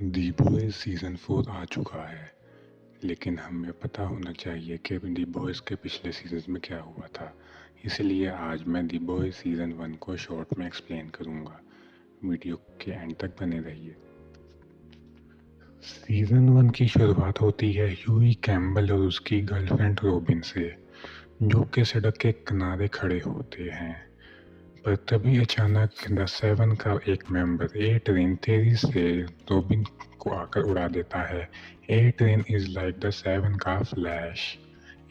दी boys season 4 आ चुका है, लेकिन हमें पता होना चाहिए कि दी बॉयज़ के पिछले सीज़न्स में क्या हुआ था। इसलिए आज मैं दी बॉयज़ सीज़न 1 को शॉर्ट में एक्सप्लेन करूँगा। वीडियो के एंड तक बने रहिए। सीज़न 1 की शुरुआत होती है ह्यूई कैम्पबेल और उसकी गर्लफ्रेंड रॉबिन से, जो कि सड़क के किनारे खड़े होते हैं। पर तभी अचानक द सेवन का एक मेंबर ए ट्रेन तेजी से रॉबिन को आकर उड़ा देता है। A train is like the seven का फ्लैश।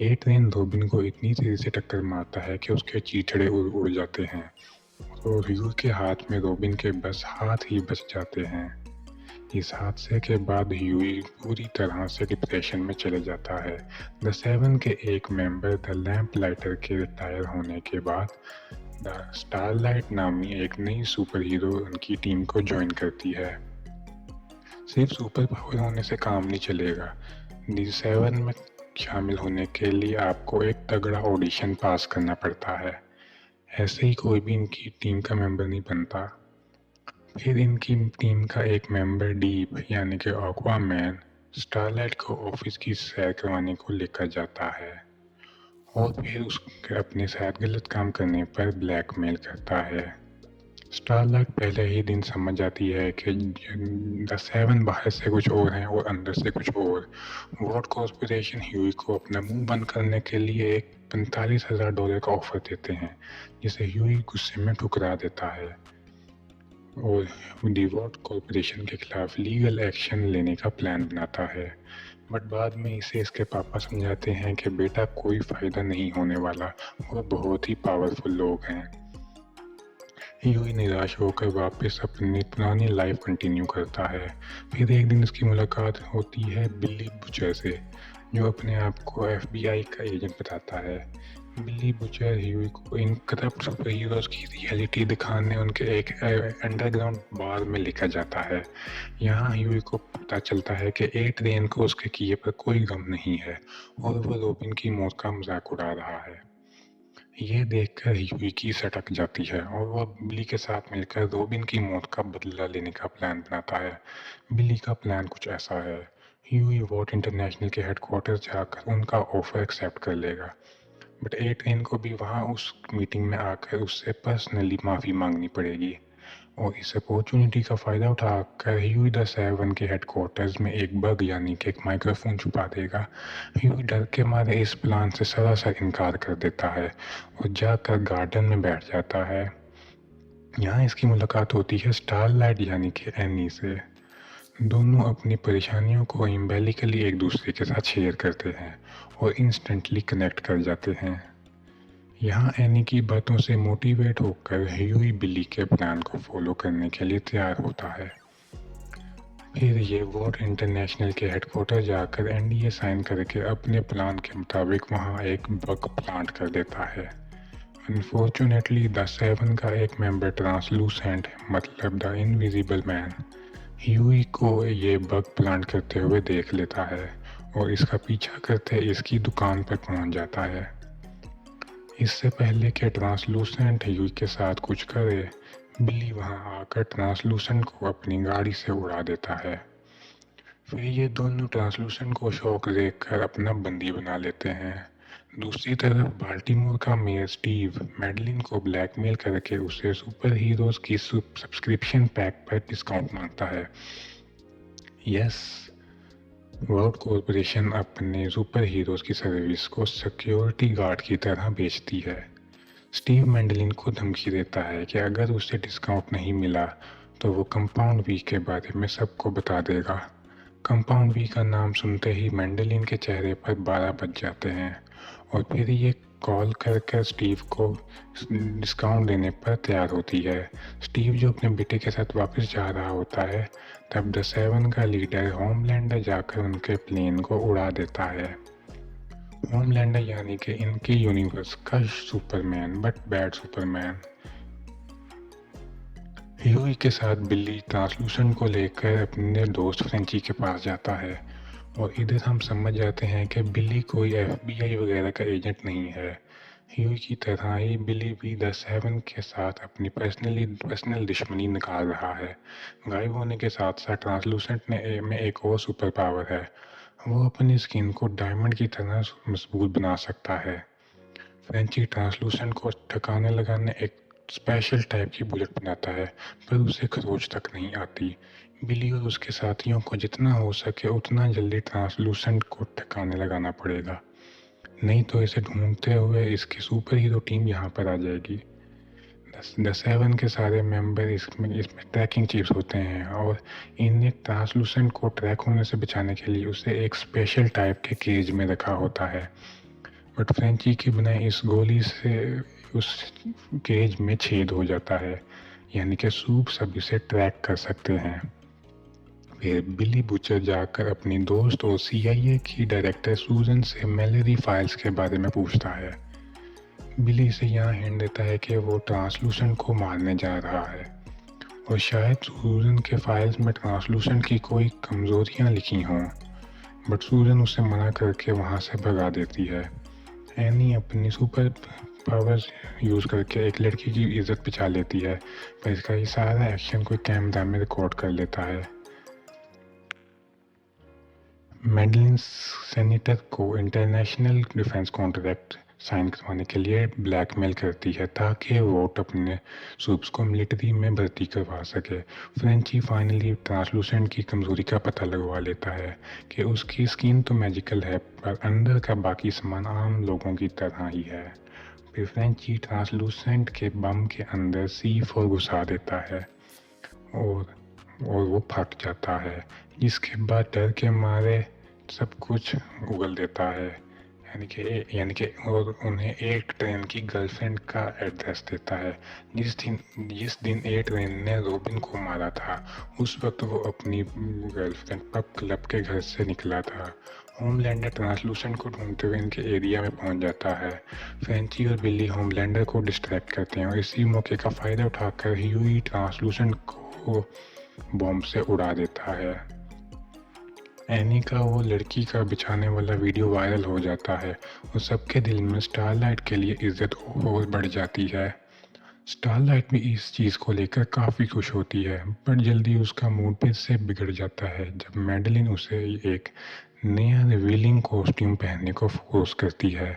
ए ट्रेन रॉबिन को इतनी तेजी से टक्कर मारता है कि उसके चीथड़े उड़ जाते हैं और ह्यू के हाथ में रॉबिन के बस हाथ ही बच जाते हैं। इस हादसे के बाद ह्यूई पूरी तरह से डिप्रेशन में चले जाता है। द सेवन के एक मेंबर द लैंप लाइटर के रिटायर होने के बाद द स्टारलाइट नामी एक नई सुपर हीरो उनकी टीम को ज्वाइन करती है। सिर्फ सुपर पावर होने से काम नहीं चलेगा। दी सेवन में शामिल होने के लिए आपको एक तगड़ा ऑडिशन पास करना पड़ता है। ऐसे ही कोई भी इनकी टीम का मेंबर नहीं बनता। फिर इनकी टीम का एक मेंबर डीप यानी कि एक्वामैन स्टारलाइट को ऑफिस की सैर करवाने को लेकर जाता है और फिर उसके अपने साथ गलत काम करने पर ब्लैकमेल करता है। स्टारलाइट पहले ही दिन समझ जाती है कि द सेवन बाहर से कुछ और हैं और अंदर से कुछ और। वॉर्ड कॉर्पोरेशन ह्यूई को अपना मुंह बंद करने के लिए एक $45,000 का ऑफर देते हैं, जिसे ह्यूई गुस्से में ठुकरा देता है और दी वॉर्ड कॉर्पोरेशन के खिलाफ लीगल एक्शन लेने का प्लान बनाता है। बट बाद में इसे इसके पापा समझाते हैं कि बेटा कोई फ़ायदा नहीं होने वाला, वो बहुत ही पावरफुल लोग हैं। ह्यूई निराश होकर वापस अपनी पुरानी लाइफ कंटिन्यू करता है। फिर एक दिन उसकी मुलाकात होती है बिली बुचर से, जो अपने आप को FBI का एजेंट बताता है। बिली बुचर ह्यूई को इन करप्ट सुपर हीरोज की रियलिटी दिखाने उनके एक अंडरग्राउंड बार में लेकर जाता है। यहाँ ह्यूई को पता चलता है कि ए ट्रेन को उसके किए पर कोई गम नहीं है और वो रॉबिन की मौत का मजाक उड़ा रहा है। ये देखकर ह्यूई की सटक जाती है और वह बिली के साथ मिलकर रॉबिन की मौत का बदला लेने का प्लान बनाता है। बिली का प्लान कुछ ऐसा है। ह्यूई वॉट इंटरनेशनल के हेडक्वार्टर जाकर उनका ऑफर एक्सेप्ट कर लेगा, बट ए ट्रेन को भी वहाँ उस मीटिंग में आकर उससे पर्सनली माफ़ी मांगनी पड़ेगी और इस अपॉर्चुनिटी का फ़ायदा उठाकर ह्यूई द सेवन के हेडक्वार्टर्स में एक बग यानी कि एक माइक्रोफोन छुपा देगा। ह्यूई डर के मारे इस प्लान से सरासर इनकार कर देता है और जाकर गार्डन में बैठ जाता है। यहाँ इसकी मुलाकात होती है स्टारलाइट यानी कि एनी से। दोनों अपनी परेशानियों को इम्बेलिकली एक दूसरे के साथ शेयर करते हैं और इंस्टेंटली कनेक्ट कर जाते हैं। यहाँ एनी की बातों से मोटिवेट होकर ह्यूई बिली के प्लान को फॉलो करने के लिए तैयार होता है। फिर ये वॉर इंटरनेशनल के हेडक्वार्टर जाकर NDA साइन करके अपने प्लान के मुताबिक वहाँ एक बग प्लांट कर देता है। अनफॉर्चुनेटली द सेवन का एक मेंबर ट्रांसलूसेंट मतलब द इनविजिबल मैन ह्यूई को ये बग प्लांट करते हुए देख लेता है और इसका पीछा करते इसकी दुकान पर पहुँच जाता है। इससे पहले कि ट्रांसलूसेंट ह्यूई के साथ कुछ करे, बिली वहां आकर ट्रांसलूसेंट को अपनी गाड़ी से उड़ा देता है। फिर ये दोनों ट्रांसलूसेंट को शौक देकर अपना बंदी बना लेते हैं। दूसरी तरफ बाल्टीमोर का मेयर स्टीव मैडलिन को ब्लैकमेल करके उसे सुपर हीरोज की सब्सक्रिप्शन पैक पर डिस्काउंट मांगता है। यस, वर्ल्ड कॉर्पोरेशन अपने सुपर हीरोज की सर्विस को सिक्योरिटी गार्ड की तरह बेचती है। स्टीव मैंडलिन को धमकी देता है कि अगर उसे डिस्काउंट नहीं मिला तो वो कंपाउंड वी के बारे में सबको बता देगा। कंपाउंड वी का नाम सुनते ही मैंडलिन के चेहरे पर 12 बज जाते हैं और फिर ये कॉल कर स्टीव को डिस्काउंट देने पर तैयार होती है। स्टीव जो अपने बेटे के साथ वापस जा रहा होता है, तब द सेवन का लीडर होमलैंडर जाकर उनके प्लेन को उड़ा देता है। होमलैंडर यानी कि इनके यूनिवर्स का Superman, but bad Superman. Huey के साथ बिल्ली ट्रांसलूसेंट को लेकर अपने दोस्त फ्रेंची के पास जाता है और इधर हम समझ जाते हैं कि बिल्ली कोई FBI वगैरह का एजेंट नहीं है। ह्यूई की तरह ही बिली भी द सेवन के साथ अपनी पर्सनल दुश्मनी निकाल रहा है। गायब होने के साथ साथ ट्रांसलूसेंट में एक और सुपर पावर है। वो अपनी स्किन को डायमंड की तरह मजबूत बना सकता है। फ्रेंची ट्रांसलूसेंट को ठिकाने लगाने एक स्पेशल टाइप की बुलेट बनाता है, पर उसे खरोच तक नहीं आती। बिली और उसके साथियों को जितना हो सके उतना जल्दी ट्रांसलूसेंट को ठिकाने लगाना पड़ेगा, नहीं तो इसे ढूंढते हुए इसकी सुपर हीरो टीम यहाँ पर आ जाएगी। द सेवन के सारे मेंबर इसमें ट्रैकिंग चिप्स होते हैं और इन्हें ट्रांसलूसेंट को ट्रैक होने से बचाने के लिए उसे एक स्पेशल टाइप के केज में रखा होता है। बट फ्रेंची की बनाई इस गोली से उस केज में छेद हो जाता है, यानी कि सूप सब इसे ट्रैक कर सकते हैं। फिर बिली बुचर जाकर अपनी दोस्त और CIA की डायरेक्टर सूजन से मैलेरी फाइल्स के बारे में पूछता है। बिली से यहाँ हिंट देता है कि वो ट्रांसलूसेंट को मारने जा रहा है और शायद सूजन के फाइल्स में ट्रांसलूसेंट की कोई कमजोरियाँ लिखी हों, बट सूजन उसे मना करके वहाँ से भगा देती है। एनी अपनी सुपर पावर्स यूज़ करके एक लड़की की इज्जत बचा लेती है, पर इसका ये सारा एक्शन कोई कैमरा में रिकॉर्ड कर लेता है। मैडलिन सेनेटर को इंटरनेशनल डिफेंस कॉन्ट्रैक्ट साइन करवाने के लिए ब्लैकमेल करती है ताकि वो अपने सूप्स को मिलिट्री में भर्ती करवा सके। फ्रेंची फाइनली ट्रांसलूसेंट की कमजोरी का पता लगवा लेता है कि उसकी स्किन तो मैजिकल है, पर अंदर का बाकी सामान आम लोगों की तरह ही है। फिर फ्रेंची ट्रांसलूसेंट के बम के अंदर C4 घुसा देता है और वो फट जाता है, जिसके बाद डर के मारे सब कुछ उगल देता है, यानी कि और उन्हें एक ट्रेन की गर्लफ्रेंड का एड्रेस देता है। जिस दिन ए ट्रेन ने रॉबिन को मारा था, उस वक्त वो अपनी गर्लफ्रेंड पब क्लब के घर से निकला था। होमलैंडर ट्रांसलूसेंट को ढूंढते हुए इनके एरिया में पहुंच जाता है। फ्रेंची और बिली होमलैंडर को डिस्ट्रैक्ट करते हैं और इसी मौके का फ़ायदा उठाकर ह्यूई ट्रांसलूसेंट को बॉम्ब से उड़ा देता है। एनी का वो लड़की का बिछाने वाला वीडियो वायरल हो जाता है और सबके दिल में स्टारलाइट के लिए इज्जत और बढ़ जाती है। स्टारलाइट भी इस चीज़ को लेकर काफ़ी खुश होती है, पर जल्दी उसका मूड फिर से बिगड़ जाता है जब मैडलिन उसे एक नया रिवीलिंग कॉस्ट्यूम पहनने को फोर्स करती है।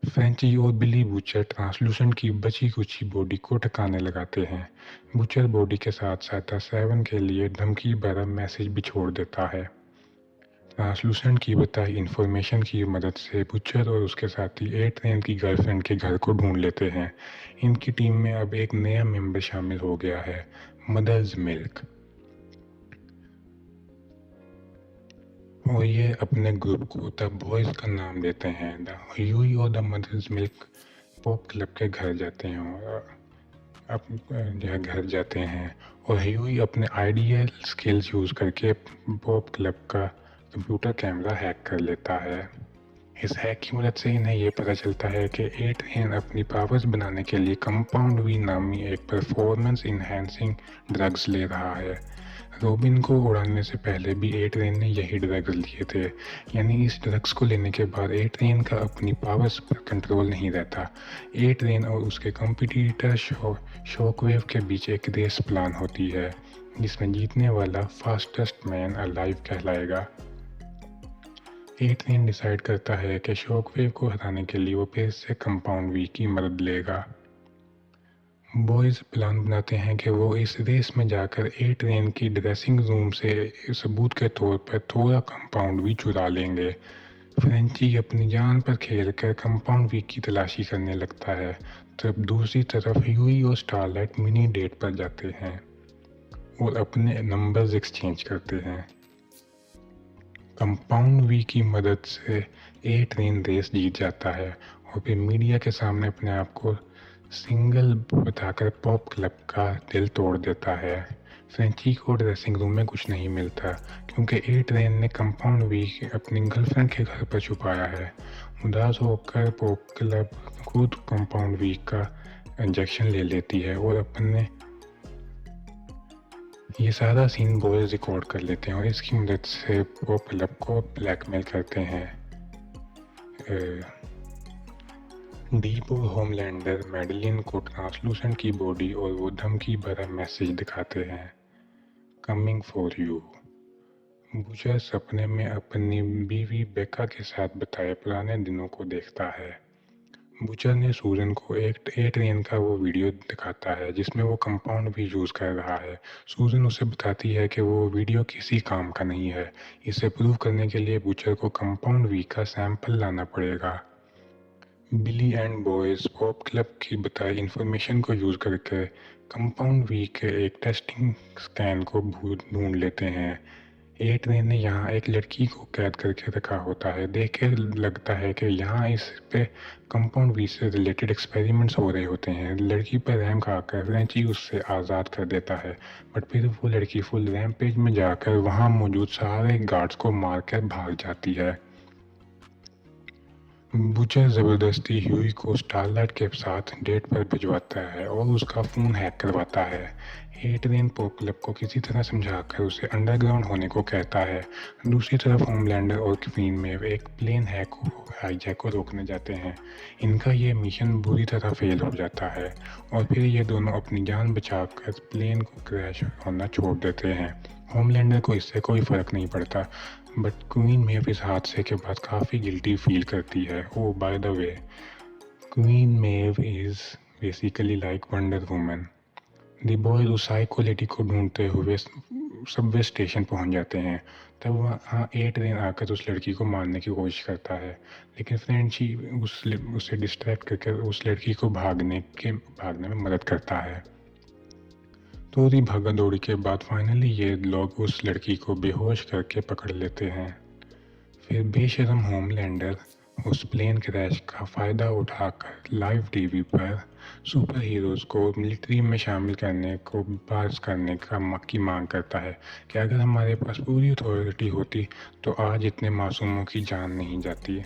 फ्रेंची और बिली बुचर ट्रांसलूसेंट की बची कुची बॉडी को ठिकाने लगाते हैं। बुचर बॉडी के साथ साथ सेवन के लिए धमकी भरा मैसेज भी छोड़ देता है। ट्रांसलूसेंट की बताई इन्फॉर्मेशन की मदद से बुचर और उसके साथी ए ट्रेन की गर्लफ्रेंड के घर को ढूंढ लेते हैं। इनकी टीम में अब एक नया मेंबर शामिल हो गया है, मदर्स मिल्क, और ये अपने ग्रुप को द बॉयज का नाम देते हैं। द ह्यूई और the Mother's Milk pop club के घर जाते हैं और ह्यूई अपने आइडियल स्किल्स यूज़ करके पॉप क्लब का कंप्यूटर कैमरा हैक कर लेता है। इस हैक की मदद से इन्हें ये पता चलता है कि ए ट्रेन अपनी पावर्स बनाने के लिए कंपाउंड वी नामी एक परफॉर्मेंस इन्हेंसिंग ड्रग्स ले रहा है। रॉबिन को उड़ाने से पहले भी ए ट्रेन ने यही ड्रग्स लिए थे, यानी इस ड्रग्स को लेने के बाद ए ट्रेन का अपनी पावर्स पर कंट्रोल नहीं रहता। ए ट्रेन और उसके कॉम्पिटिटर शॉकवेव के बीच एक रेस प्लान होती है, जिसमें जीतने वाला फास्टेस्ट मैन अलाइव कहलाएगा। ए ट्रेन डिसाइड करता है कि शॉकवेव को हराने के लिए वो फिर से कंपाउंड वी की मदद लेगा। बॉयज प्लान बनाते हैं कि वो इस रेस में जाकर ए ट्रेन की ड्रेसिंग रूम से सबूत के तौर पर थोड़ा कंपाउंड वी चुरा लेंगे। फ्रेंची अपनी जान पर खेलकर कंपाउंड वी की तलाशी करने लगता है, तब दूसरी तरफ ह्यूई और स्टारलाइट मिनी डेट पर जाते हैं और अपने नंबर्स एक्सचेंज करते हैं। कंपाउंड वी की मदद से ए ट्रेन रेस जीत जाता है और फिर मीडिया के सामने अपने आप को सिंगल बताकर पॉप क्लब का दिल तोड़ देता है। फ्रेंची को ड्रेसिंग रूम में कुछ नहीं मिलता क्योंकि ए ट्रेन ने कंपाउंड वी अपनी गर्लफ्रेंड के घर पर छुपाया है। उदास होकर पॉप क्लब खुद कंपाउंड वी का इंजेक्शन ले लेती है और अपने ये सारा सीन बॉयज रिकॉर्ड कर लेते हैं और इसकी मदद से पॉप क्लब को ब्लैकमेल करते हैं। डीप और होमलैंडर मैडेलिन को ट्रांसलूसेंट की बॉडी और वो धमकी भरा मैसेज दिखाते हैं, कमिंग फॉर यू। बूचर सपने में अपनी बीवी बेका के साथ बिताए पुराने दिनों को देखता है। बूचर ने सूजन को एक ट्रेन का वो वीडियो दिखाता है जिसमें वो कंपाउंड भी यूज़ कर रहा है। सूजन उसे बताती है कि वो वीडियो किसी काम का नहीं है। इसे प्रूव करने के लिए बूचर को कंपाउंड वी का सैंपल लाना पड़ेगा। बिली एंड बॉयज पॉप क्लब की बताई इन्फॉर्मेशन को यूज़ करके कंपाउंड वी के एक टेस्टिंग स्कैन को ढूंढ लेते हैं। ए ट्रेन ने यहाँ एक लड़की को कैद करके रखा होता है। देख के लगता है कि यहाँ इस पे कंपाउंड वी से रिलेटेड एक्सपेरिमेंट्स हो रहे होते हैं। लड़की पर रैम खाकर फ्रेंची उससे आज़ाद कर देता है, बट फिर वो लड़की फुल रैमपेज में जाकर वहाँ मौजूद सारे गार्ड्स को मार कर भाग जाती है। बूचर ज़बरदस्ती ह्यूई को स्टारलाइट के साथ डेट पर भिजवाता है और उसका फ़ोन हैक करवाता है। ए ट्रेन पॉप क्लब को किसी तरह समझाकर उसे अंडरग्राउंड होने को कहता है। दूसरी तरफ होमलैंडर और क्वीन में एक प्लेन हाईजैक को रोकने जाते हैं। इनका ये मिशन बुरी तरह फेल हो जाता है और फिर ये दोनों अपनी जान बचाकर प्लेन को क्रैश होना छोड़ देते हैं। होमलैंडर को इससे कोई फ़र्क नहीं पड़ता, बट क्वीन मेव इस हादसे के बाद काफ़ी गिल्टी फील करती है। Oh by the way, queen Maeve is basically like Wonder Woman. The boys उस साइको लेडी को ढूंढते हुए सबवे स्टेशन पहुंच जाते हैं। तब वहाँ ए ट्रेन आकर उस लड़की को मारने की कोशिश करता है, लेकिन फ्रेंची उसे डिस्ट्रैक्ट करके उस लड़की को भागने में मदद करता है। थोड़ी भागा दौड़ी के बाद फाइनली ये लोग उस लड़की को बेहोश करके पकड़ लेते हैं। फिर बेशरम होमलैंडर उस प्लेन क्रैश का फ़ायदा उठाकर लाइव टीवी पर सुपर हीरोज़ को मिलिट्री में शामिल करने को पास करने की मांग करता है कि अगर हमारे पास पूरी अथॉरिटी होती तो आज इतने मासूमों की जान नहीं जाती।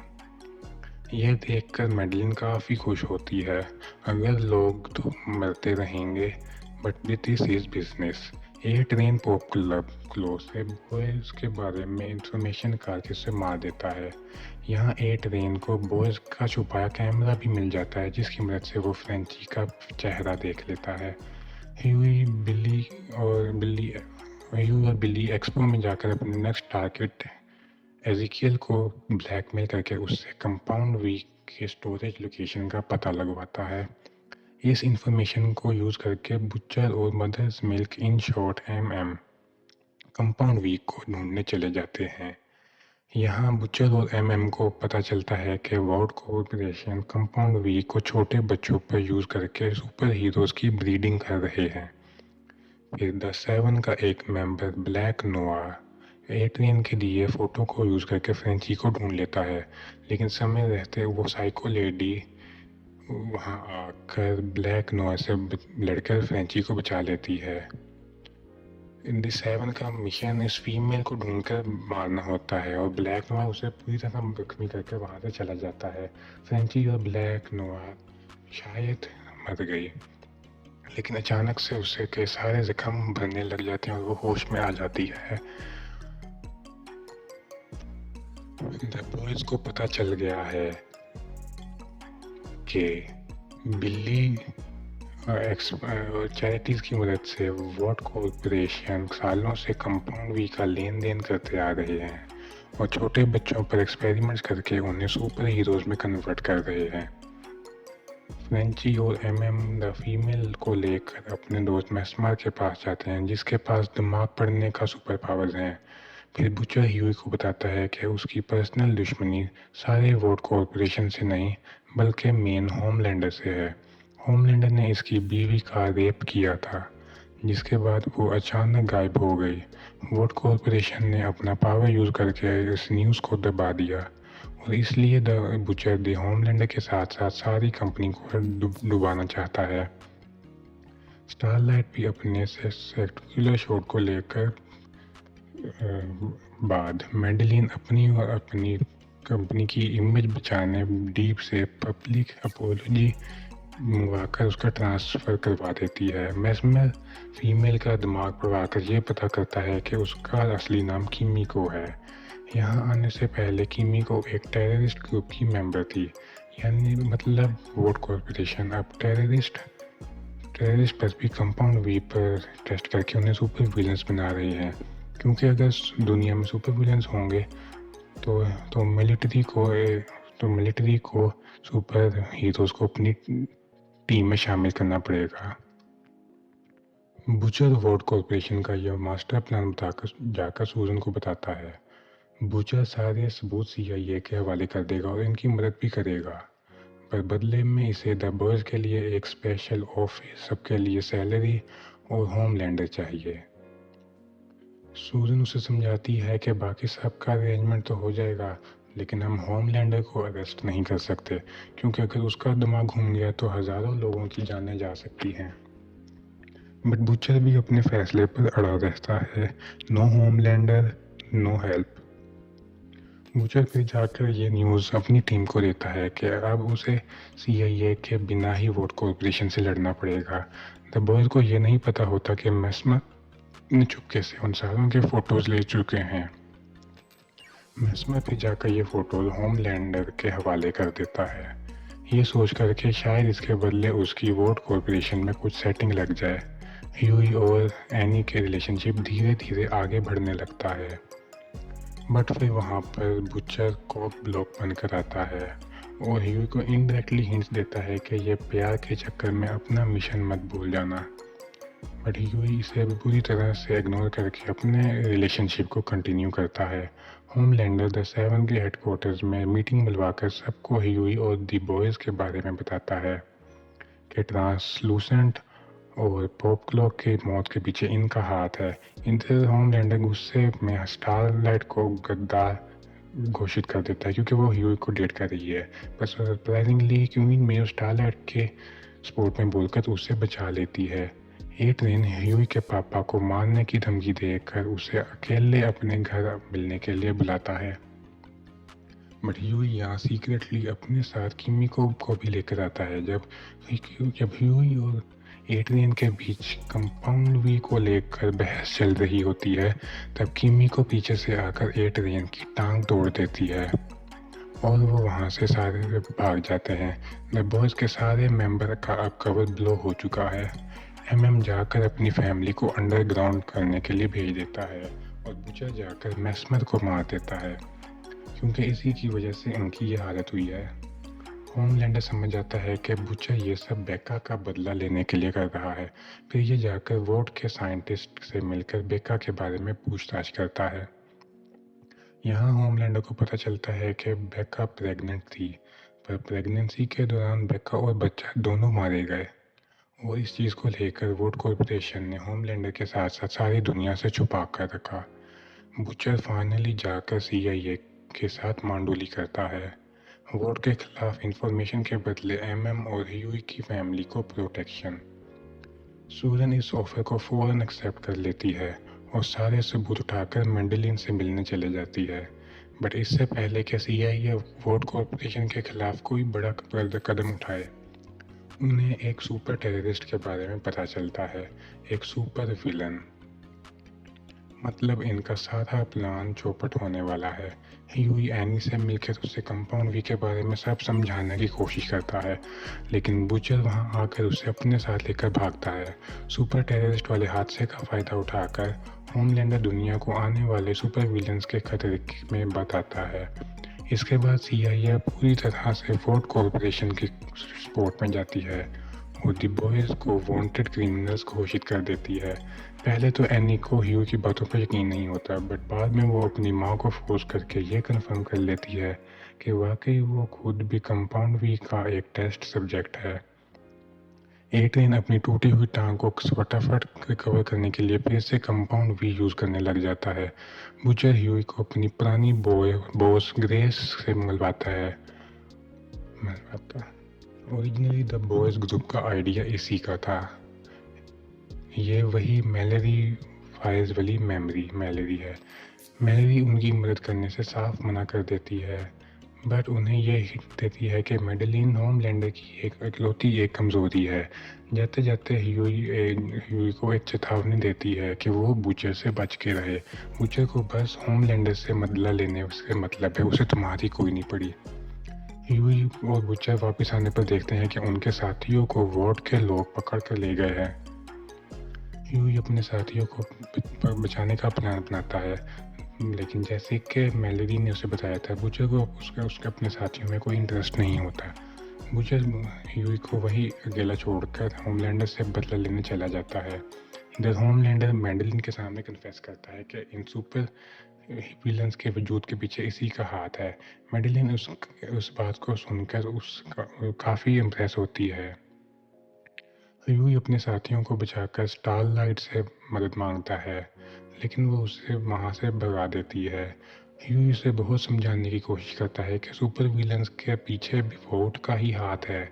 यह देखकर मैडेलिन काफ़ी खुश होती है। अगर लोग तो मरते रहेंगे, but this is business. A train pop club close से बॉयज़ के बारे में इंफॉर्मेशन करके उसे मार देता है। यहाँ ए ट्रेन को बॉयज़ का छुपाया कैमरा भी मिल जाता है जिसकी मदद से वो फ्रेंची का चेहरा देख लेता है। ह्यूई और बिली एक्सपो में जाकर अपने नेक्स्ट टारगेट एजिकियल को ब्लैकमेल करके उससे कंपाउंड वी के स्टोरेज लोकेशन का पता लगवाता है। इस इंफॉर्मेशन को यूज़ करके बुचर और Mother's Milk in short compound V को ढूंढने चले जाते हैं। यहाँ बुचर और को पता चलता है कि वॉर्ड कॉर्पोरेशन कंपाउंड वी को छोटे बच्चों पर यूज़ करके सुपर हीरोज़ की ब्रीडिंग कर रहे हैं। फिर द सेवन का एक मेंबर ब्लैक नोआ ए ट्रेन के दिए फोटो को यूज़ करके फ्रेंची को ढूंढ लेता है, लेकिन समय रहते वो साइको लेडी वहाँ आकर ब्लैक नोआ से लड़कर फ्रेंची को बचा लेती है। द सेवन का मिशन इस फीमेल को ढूंढकर मारना होता है और ब्लैक नोआ उसे पूरी तरह जख्मी करके वहाँ से चला जाता है। फ्रेंची और ब्लैक नोआ शायद मर गई, लेकिन अचानक से उसे के सारे जख्म भरने लग जाते हैं और वो होश में आ जाती है। द बॉयज को पता चल गया है कि बिल्ली चैरिटीज़ की मदद से वॉट कॉर्पोरेशन सालों से कंपाउंड वी का लेन देन करते आ रहे हैं और छोटे बच्चों पर एक्सपेरिमेंट्स करके उन्हें सुपर हीरोज़ में कन्वर्ट कर रहे हैं। फ्रेंची और द फीमेल को लेकर अपने दोस्त मैस्मर के पास जाते हैं जिसके पास दिमाग पढ़ने का सुपर पावर्स हैं। फिर बुचर ह्यूई को बताता है कि उसकी पर्सनल दुश्मनी सारे वॉट कॉर्पोरेशन से नहीं बल्कि मेन होमलैंडर से है। होमलैंडर ने इसकी बीवी का रेप किया था, जिसके बाद वो अचानक गायब हो गई। वॉट कॉर्पोरेशन ने अपना पावर यूज़ करके इस न्यूज़ को दबा दिया और इसलिए द बुचर द होमलैंडर के साथ साथ सारी कंपनी को डुबाना चाहता है। स्टारलाइट भी अपने स्पेक्टेकुलर शॉट को लेकर बाद मैडेलिन अपनी और अपनी कंपनी की इमेज बचाने डीप से पब्लिक अपोलॉजी मंगवाकर उसका ट्रांसफ़र करवा देती है। मैस्मर फीमेल का दिमाग पढ़वाकर ये पता करता है कि उसका असली नाम किमीको है। यहाँ आने से पहले किमीको एक टेररिस्ट ग्रुप की मेंबर थी। यानी मतलब वोट कॉर्पोरेशन अब टेररिस्ट टेररिस्ट पर भी कंपाउंड वी पर टेस्ट करके उन्हें सुपर विलेंस बना रही है, क्योंकि अगर दुनिया में सुपर विलेंस होंगे तो तो मिलिट्री को सुपर हीरोज को अपनी टीम में शामिल करना पड़ेगा। बुचर वोट कॉर्पोरेशन का यह मास्टर प्लान बताकर जाकर सूजन को बताता है। बुचर सारे सबूत CIA के हवाले कर देगा और इनकी मदद भी करेगा, पर बदले में इसे द बॉयज के लिए एक स्पेशल ऑफिस, सबके लिए सैलरी और होमलैंडर चाहिए। सूजन उसे समझाती है कि बाकी सबका अरेंजमेंट तो हो जाएगा, लेकिन हम होमलैंडर को अरेस्ट नहीं कर सकते, क्योंकि अगर उसका दिमाग घूम गया तो हज़ारों लोगों की जानें जा सकती हैं। बट बुचर भी अपने फैसले पर अड़ा रहता है। No Homelander, no help. Butcher फिर जाकर ये न्यूज़ अपनी टीम को देता है कि अब उसे CIA के बिना ही वोट कॉर्पोरेशन से लड़ना पड़ेगा। द बॉयज को ये नहीं पता होता कि मैस्मर ने चुपके से उन सारों के फोटोज ले चुके हैं। मैस्मर फिर जाकर ये फोटोज होमलैंडर के हवाले कर देता है, ये सोच कर के शायद इसके बदले उसकी वोट कॉर्पोरेशन में कुछ सेटिंग लग जाए। ह्यूई और एनी के रिलेशनशिप धीरे धीरे आगे बढ़ने लगता है, बट फिर वहाँ पर बुचर को ब्लॉक बनकर आता है और ह्यूई को इनडायरेक्टली हिंट्स देता है कि ये प्यार के चक्कर में अपना मिशन मत भूल जाना। बट ह्यूई इसे पूरी तरह से इग्नोर करके अपने रिलेशनशिप को कंटिन्यू करता है। होमलैंडर द सेवन के हेडक्वार्टर्स में मीटिंग बुलवाकर सबको ह्यूई और द बॉयज़ के बारे में बताता है कि ट्रांसलूसेंट और पॉप क्लॉक की मौत के पीछे इनका हाथ है। इधर होमलैंडर गुस्से में स्टारलाइट को गद्दार घोषित कर देता है, क्योंकि वो ह्यूई को डेट कर रही है। पर सरप्राइजिंगली क्वीन मेयो स्टारलाइट के सपोर्ट में बोलकर उसे बचा लेती है। एट्रिन ह्यूई के पापा को मारने की धमकी देकर उसे अकेले अपने घर मिलने के लिए बुलाता है, बट ह्यूई यहाँ सीक्रेटली अपने साथ किमिको को भी लेकर आता है। जब ह्यूई और एट्रियन के बीच कंपाउंड वी को लेकर बहस चल रही होती है, तब किमिको पीछे से आकर एट्रियन की टांग तोड़ देती है और वो वहाँ से सारे भाग जाते हैं। द बॉयज़ के सारे मेंबर का अब कवर ब्लो हो चुका है। MM जाकर अपनी फैमिली को अंडरग्राउंड करने के लिए भेज देता है और बुचर जाकर मैस्मर को मार देता है, क्योंकि इसी की वजह से इनकी ये हालत हुई है। होमलैंडर समझ जाता है कि बुचर ये सब बेका का बदला लेने के लिए कर रहा है। फिर ये जाकर वोट के साइंटिस्ट से मिलकर बेका के बारे में पूछताछ करता है। यहाँ होमलैंडर को पता चलता है कि बेका प्रेग्नेंट थी, पर प्रेगनेंसी के दौरान बेका और बच्चा दोनों मारे गए, और इस चीज़ को लेकर वोट कॉर्पोरेशन ने होमलैंडर के साथ साथ सारी दुनिया से छुपा कर रखा। बुचर फाइनली जाकर CIA के साथ मांडोली करता है। वोट के खिलाफ इंफॉर्मेशन के बदले MM और ह्यूई की फैमिली को प्रोटेक्शन। सूरन इस ऑफर को फौरन एक्सेप्ट कर लेती है और सारे सबूत उठाकर मेंडेलिन से मिलने चले जाती है। बट इससे पहले कि CIA वोट कॉर्पोरेशन के खिलाफ कोई बड़ा कदम उठाए, उन्हें एक सुपर टेररिस्ट के बारे में पता चलता है, एक सुपर विलन। मतलब इनका सारा प्लान चौपट होने वाला है। ह्यूई एनी से मिलकर उसे कंपाउंड वी के बारे में सब समझाने की कोशिश करता है, लेकिन बुचर वहां आकर उसे अपने साथ लेकर भागता है। सुपर टेररिस्ट वाले हादसे का फायदा उठाकर होमलैंडर दुनिया को आने वाले सुपर विलन्स के खतरे में बताता है। इसके बाद CIA पूरी तरह से वोट कॉर्पोरेशन की सपोर्ट में जाती है और द बॉयज़ को वांटेड क्रिमिनल्स घोषित कर देती है। पहले तो एनी को ह्यू की बातों पर यकीन नहीं होता, बट बाद में वो अपनी माँ को फोर्स करके ये कंफर्म कर लेती है कि वाकई वो खुद भी कंपाउंड वी का एक टेस्ट सब्जेक्ट है। एट्रिन अपनी टूटी हुई टांग को फटाफट रिकवर करने के लिए फिर से कंपाउंड वी यूज़ करने लग जाता है। बुचर ह्यूई को अपनी पुरानी बॉस ग्रेस से मिलवाता है। ओरिजिनली द बॉयज़ ग्रुप का आइडिया इसी का था। ये वही मैलेरी फाइज वाली मैलेरी है। मैलेरी उनकी मदद करने से साफ मना कर देती है, बट उन्हें यह हिंट देती है कि मेडेलिन होमलैंडर की एक इकलौती कमज़ोरी है। जाते जाते ह्यूई को एक चेतावनी देती है कि वो बुचर से बच के रहे। बुचर को बस होमलैंडर से बदला लेने से मतलब है, उसे तुम्हारी कोई नहीं पड़ी। ह्यूई और बुचर वापस आने पर देखते हैं कि उनके साथियों को वार्ड के लोग पकड़ कर ले गए हैं। ह्यूई अपने साथियों को बचाने का प्लान बनाता है, लेकिन जैसे कि मेलोडी ने उसे बताया था, बुचर को उसके अपने साथियों में कोई इंटरेस्ट नहीं होता। बुचर ह्यूई को वहीं अकेला छोड़कर होमलैंडर से बदला लेने चला जाता है। इधर होमलैंडर मैडेलिन के सामने कन्फेस करता है कि इन सुपर विलन्स के वजूद के पीछे इसी का हाथ है। मैडेलिन उस बात को सुनकर काफ़ी इम्प्रेस होती है। ह्यूई अपने साथियों को बचाकर स्टारलाइट से मदद मांगता है, लेकिन वो उसे वहाँ से भगा देती है। ह्यूई उसे बहुत समझाने की कोशिश करता है कि सुपर विलन्स के पीछे भी वोट का ही हाथ है।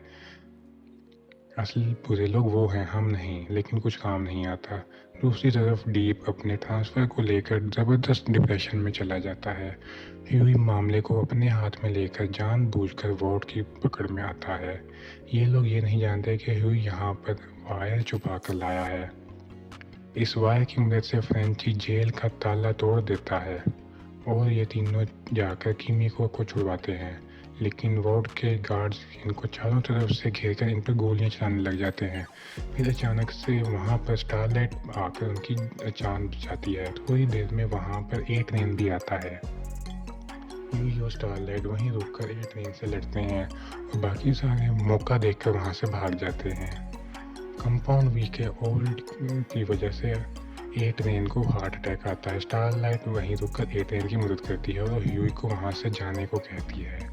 असली बुरे लोग वो हैं, हम नहीं, लेकिन कुछ काम नहीं आता। दूसरी तरफ डीप अपने ट्रांसफ़र को लेकर ज़बरदस्त डिप्रेशन में चला जाता है। ह्यूई मामले को अपने हाथ में लेकर जानबूझकर वॉर्ड की पकड़ में आता है। ये लोग ये नहीं जानते कि ह्यूई यहाँ पर वायर छुपा कर लाया है। इस वायर की मदद से फ्रेंची जेल का ताला तोड़ देता है और ये तीनों जाकर कीमिको को छुड़वाते हैं, लेकिन वार्ड के गार्ड्स इनको चारों तरफ से घेरकर इन पर गोलियां चलाने लग जाते हैं। फिर अचानक से वहाँ पर स्टारलाइट आकर उनकी जान बचाती है। थोड़ी देर में वहाँ पर एक ट्रेन भी आता है। ह्यूई और स्टारलाइट वहीं रुककर एक ट्रेन से लड़ते हैं और बाकी सारे मौका देखकर वहाँ से भाग जाते हैं। कंपाउंड वी के ओल्ड की वजह से ए ट्रेन को हार्ट अटैक आता है। स्टारलाइट वहीं रुककर ए ट्रेन की मदद करती है और ह्यूई को वहाँ से जाने को कहती है।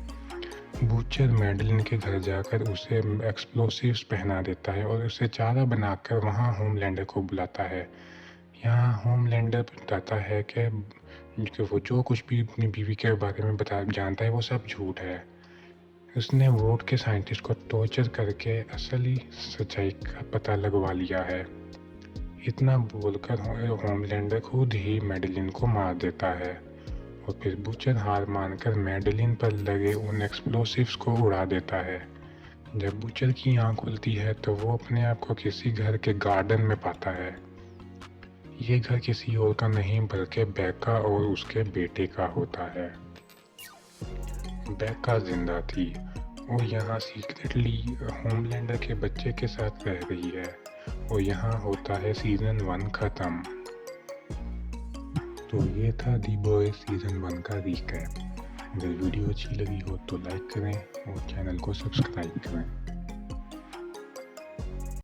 बूचर मैडेलिन के घर जाकर उसे एक्सप्लोसिव्स पहना देता है और उसे चारा बनाकर वहाँ होमलैंडर को बुलाता है। यहाँ होमलैंडर बताता है कि वो जो कुछ भी अपनी बीवी के बारे में जानता है वो सब झूठ है। उसने वोट के साइंटिस्ट को टॉर्चर करके असली सच्चाई का पता लगवा लिया है। इतना बोलकर होमलैंडर खुद ही मैडेलिन को मार देता है और फिर बुचर हार मानकर मैडेलिन पर लगे उन एक्सप्लोसिव्स को उड़ा देता है। जब बुचर की आँख खुलती है तो वो अपने आप को किसी घर के गार्डन में पाता है। ये घर किसी और का नहीं बल्कि बेका और उसके बेटे का होता है। बेका जिंदा थी और यहाँ सीक्रेटली होमलैंडर के बच्चे के साथ रह रही है और यहाँ होता है सीजन 1 खत्म। तो ये था दी बॉयज सीजन 1 का रिकैप। अगर वीडियो अच्छी लगी हो तो लाइक करें और चैनल को सब्सक्राइब करें।